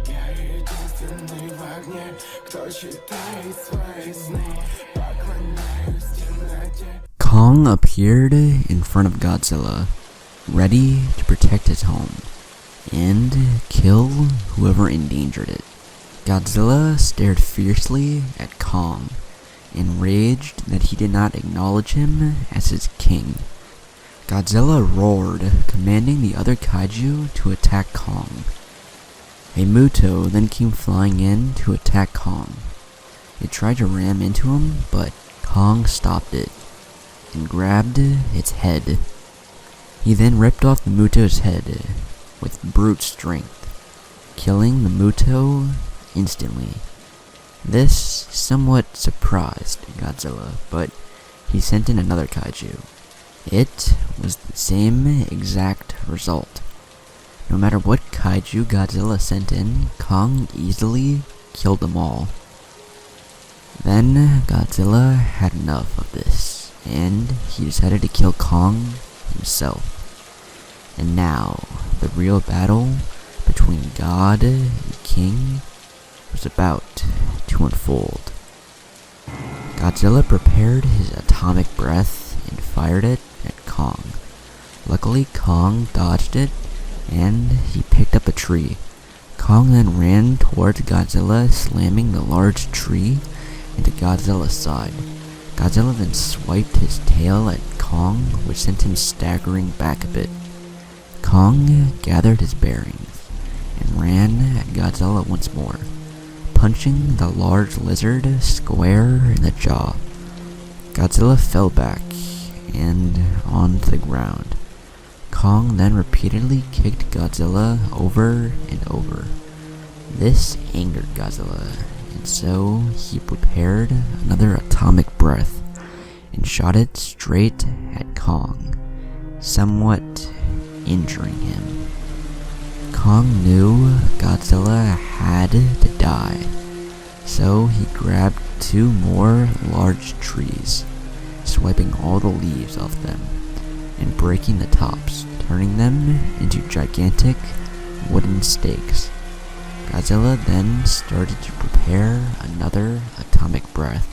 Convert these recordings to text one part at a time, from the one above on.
Я единственный в огне, кто читает свои сны. Поклоняюсь темноте. Kong appeared in front of Godzilla, ready to protect his home and kill whoever endangered it. Godzilla stared fiercely at Kong, enraged that he did not acknowledge him as his king. Godzilla roared, commanding the other kaiju to attack Kong. A Muto then came flying in to attack Kong. It tried to ram into him, but Kong stopped it and grabbed its head. He then ripped off the Muto's head with brute strength, killing the Muto instantly. This somewhat surprised Godzilla, but he sent in another kaiju. It was the same exact result. No matter what kaiju Godzilla sent in, Kong easily killed them all. Then Godzilla had enough of this, and he decided to kill Kong himself. And now, the real battle between God and King was about to unfold. Godzilla prepared his atomic breath and fired it at Kong. Luckily, Kong dodged it, and he picked up a tree. Kong then ran towards Godzilla, slamming the large tree into Godzilla's side. Godzilla then swiped his tail at Kong, which sent him staggering back a bit. Kong gathered his bearings and ran at Godzilla once more, punching the large lizard square in the jaw. Godzilla fell back and onto the ground. Kong then repeatedly kicked Godzilla over and over. This angered Godzilla, and so he prepared another atomic breath and shot it straight at Kong, somewhat injuring him. Kong knew Godzilla had to die, so he grabbed two more large trees, swiping all the leaves off them and breaking the tops, turning them into gigantic wooden stakes. Godzilla then started to prepare another atomic breath,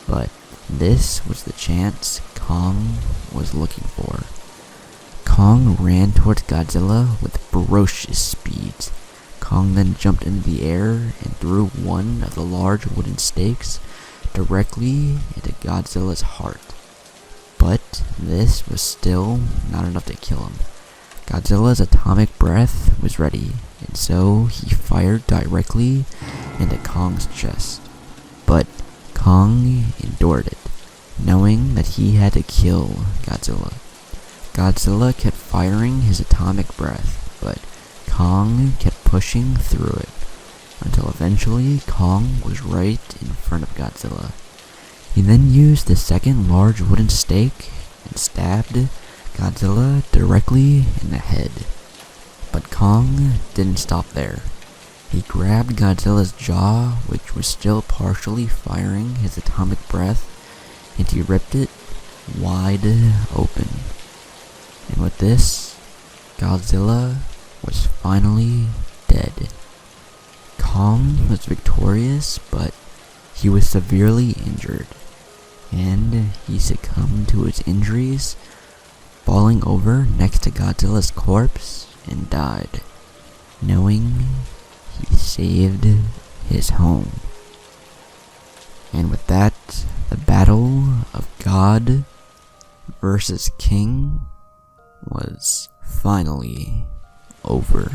but this was the chance Kong was looking for. Kong ran towards Godzilla with ferocious speed. Kong then jumped into the air and threw one of the large wooden stakes directly into Godzilla's heart. But this was still not enough to kill him. Godzilla's atomic breath was ready, and so he fired directly into Kong's chest. But Kong endured it, knowing that he had to kill Godzilla. Godzilla kept firing his atomic breath, but Kong kept pushing through it, until eventually Kong was right in front of Godzilla. He then used the second large wooden stake and stabbed Godzilla directly in the head. But Kong didn't stop there. He grabbed Godzilla's jaw, which was still partially firing his atomic breath, and he ripped it wide open. And with this, Godzilla was finally dead. Kong was victorious, but he was severely injured, and he succumbed to his injuries, falling over next to Godzilla's corpse and died, knowing he saved his home. And with that, the battle of God versus King was finally over.